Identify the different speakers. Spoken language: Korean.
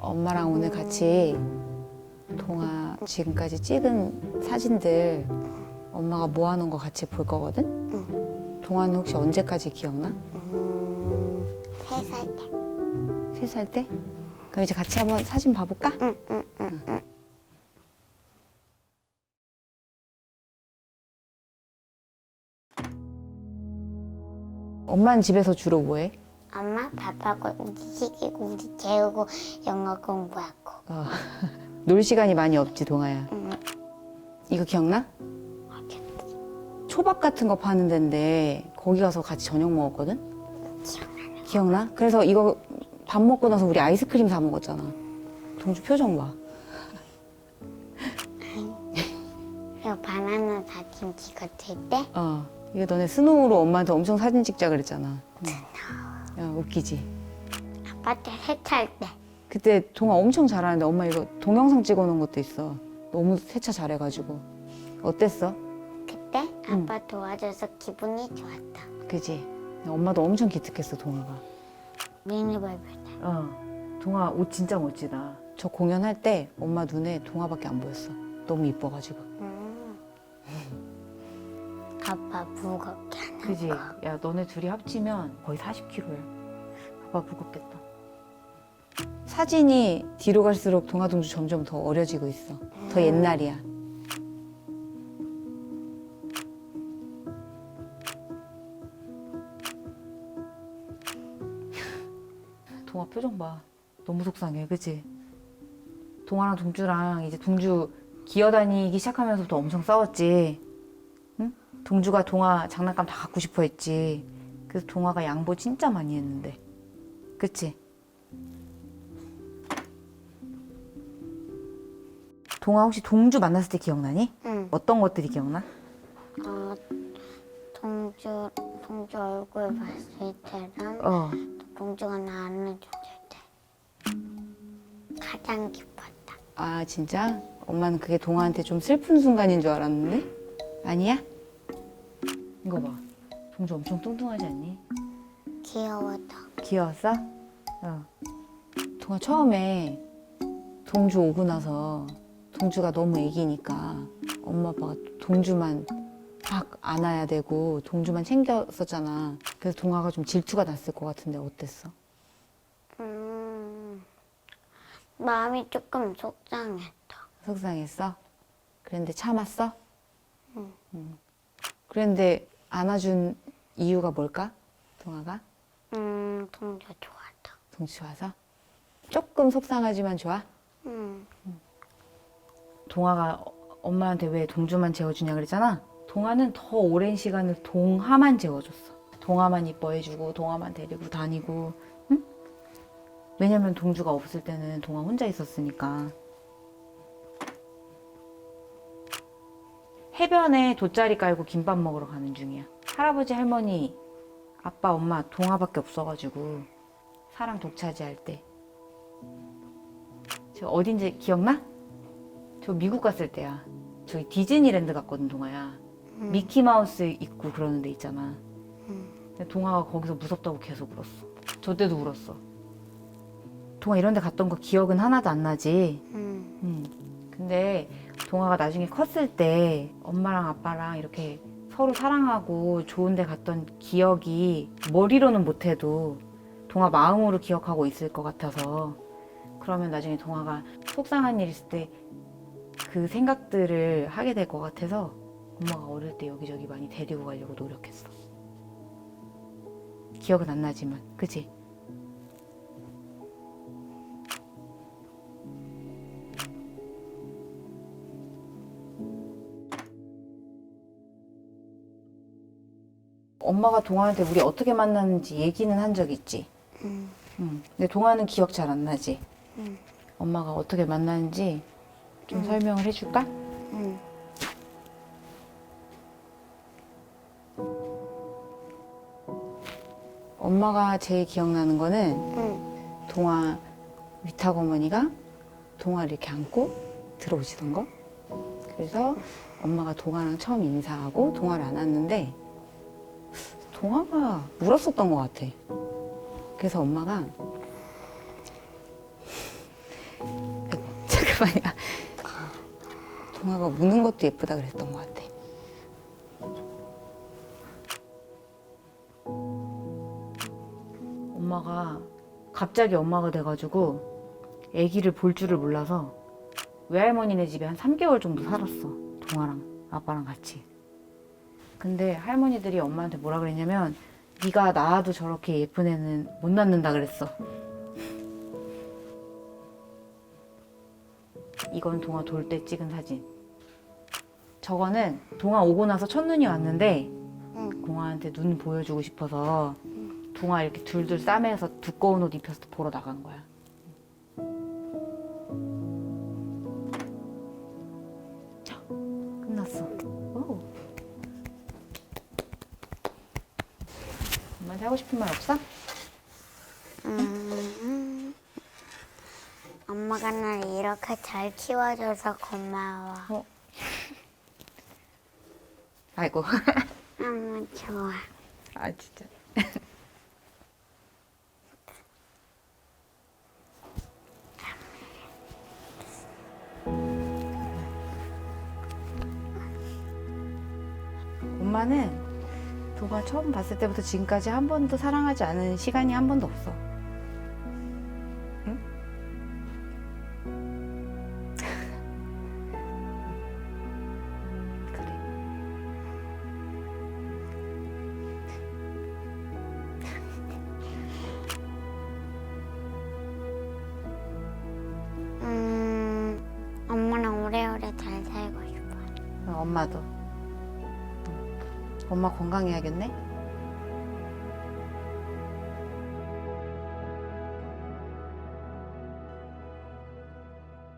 Speaker 1: 엄마랑 오늘 같이 동아 지금까지 찍은 사진들 엄마가 모아놓은 거 같이 볼 거거든?
Speaker 2: 응.
Speaker 1: 동아는 혹시 언제까지 기억나?
Speaker 2: 3살 때.
Speaker 1: 3살 때? 그럼 이제 같이 한번 사진 봐볼까?
Speaker 2: 응.
Speaker 1: 엄마는 집에서 주로 뭐해?
Speaker 2: 엄마 밥하고 우리 시키고 우리 재우고 영어 공부하고.
Speaker 1: 놀 시간이 많이 없지, 동아야.
Speaker 2: 응.
Speaker 1: 이거 기억나? 초밥 같은 거 파는 데인데 거기 가서 같이 저녁 먹었거든?
Speaker 2: 기억나네.
Speaker 1: 기억나? 그래서 이거 밥 먹고 나서 우리 아이스크림 사 먹었잖아. 동주 표정 봐.
Speaker 2: 이거 바나나 사진 찍었을 때
Speaker 1: 이거 너네 스노우로 엄마한테 엄청 사진 찍자 그랬잖아. 야, 웃기지?
Speaker 2: 아빠 때 3살 때.
Speaker 1: 그때 동아 엄청 잘하는데 엄마 이거 동영상 찍어놓은 것도 있어. 너무 세차 잘해가지고. 어땠어?
Speaker 2: 그때 아빠 도와줘서 기분이 좋았다.
Speaker 1: 그지? 엄마도 엄청 기특했어, 동아가.
Speaker 2: 미니벌블 때.
Speaker 1: 동아 옷 진짜 멋지다. 저 공연할 때 엄마 눈에 동아밖에 안 보였어. 너무 이뻐가지고.
Speaker 2: 아빠 무겁게 하는
Speaker 1: 그지?
Speaker 2: 거.
Speaker 1: 야, 너네 둘이 합치면 거의 40kg야. 아빠 무겁겠다. 사진이 뒤로 갈수록 동아 동주 점점 더 어려지고 있어. 더 옛날이야. 동아 표정 봐. 너무 속상해, 그치? 동아랑 동주랑 이제 동주 기어다니기 시작하면서부터 엄청 싸웠지. 응? 동주가 동아 장난감 다 갖고 싶어 했지. 그래서 동아가 양보 진짜 많이 했는데. 그치? 동아 혹시 동주 만났을 때 기억나니?
Speaker 2: 응.
Speaker 1: 어떤 것들이 기억나?
Speaker 2: 동주 얼굴 봤을 때랑 동주가 나 안아줬을 때 가장 기뻤다.
Speaker 1: 아, 진짜? 엄마는 그게 동아한테 좀 슬픈 순간인 줄 알았는데? 아니야? 이거 봐. 동주 엄청 뚱뚱하지 않니?
Speaker 2: 귀여웠다.
Speaker 1: 귀여웠어? 동아 처음에 동주 오고 나서 동주가 너무 애기니까 엄마 아빠가 동주만 막 안아야 되고 동주만 챙겼었잖아. 그래서 동아가 좀 질투가 났을 것 같은데 어땠어?
Speaker 2: 마음이 조금 속상했다.
Speaker 1: 속상했어? 그런데 참았어?
Speaker 2: 응.
Speaker 1: 그런데 안아준 이유가 뭘까? 동아가?
Speaker 2: 동주 좋았다.
Speaker 1: 동주 좋아서? 조금 속상하지만 좋아?
Speaker 2: 응.
Speaker 1: 동아가 엄마한테 왜 동주만 재워주냐 그랬잖아? 동아는 더 오랜 시간을 동아만 재워줬어. 동아만 이뻐해주고 동아만 데리고 다니고, 응? 왜냐면 동주가 없을 때는 동아 혼자 있었으니까. 해변에 돗자리 깔고 김밥 먹으러 가는 중이야. 할아버지 할머니 아빠 엄마 동아밖에 없어가지고 사랑 독차지할 때. 저 어딘지 기억나? 저 미국 갔을 때야. 저기 디즈니랜드 갔거든, 동아야. 미키마우스 있고 그러는 데 있잖아. 근데 동아가 거기서 무섭다고 계속 울었어. 저 때도 울었어. 동아 이런 데 갔던 거 기억은 하나도 안 나지? 근데 동아가 나중에 컸을 때 엄마랑 아빠랑 이렇게 서로 사랑하고 좋은 데 갔던 기억이 머리로는 못해도 동아 마음으로 기억하고 있을 것 같아서, 그러면 나중에 동아가 속상한 일 있을 때 그 생각들을 하게 될 것 같아서 엄마가 어릴 때 여기저기 많이 데리고 가려고 노력했어. 기억은 안 나지만, 그치? 엄마가 동아한테 우리 어떻게 만났는지 얘기는 한 적 있지?
Speaker 2: 응.
Speaker 1: 근데 동아는 기억 잘 안 나지?
Speaker 2: 응.
Speaker 1: 엄마가 어떻게 만났는지 좀 설명을 해줄까?
Speaker 2: 응.
Speaker 1: 엄마가 제일 기억나는 거는
Speaker 2: 응.
Speaker 1: 동아 위탁 어머니가 동아를 이렇게 안고 들어오시던 거. 그래서 엄마가 동아랑 처음 인사하고 동아를 안았는데 동아가 울었었던 것 같아. 그래서 엄마가
Speaker 3: 오랜만이야. 동아가 우는 것도 예쁘다 그랬던 것 같아.
Speaker 1: 엄마가 갑자기 엄마가 돼가지고 아기를 볼 줄을 몰라서 외할머니네 집에 한 3개월 정도 살았어. 동아랑 아빠랑 같이. 근데 할머니들이 엄마한테 뭐라 그랬냐면 네가 낳아도 저렇게 예쁜 애는 못 낳는다 그랬어. 이건 동아 돌 때 찍은 사진. 저거는 동아 오고 나서 첫눈이 왔는데 동아한테 눈 보여주고 싶어서 동아 이렇게 둘둘 싸매서 두꺼운 옷 입혀서 보러 나간 거야. 자, 끝났어. 오. 엄마한테 하고 싶은 말 없어?
Speaker 2: 엄마가 날 이렇게 잘 키워줘서 고마워.
Speaker 1: 아이고.
Speaker 2: 너무 좋아.
Speaker 1: 아 진짜. 엄마는 동아 처음 봤을 때부터 지금까지 한 번도 사랑하지 않은 시간이 한 번도 없어. 응? 그래.
Speaker 2: 엄마랑 오래오래 잘 살고 싶어.
Speaker 1: 엄마도. 엄마 건강해야겠네?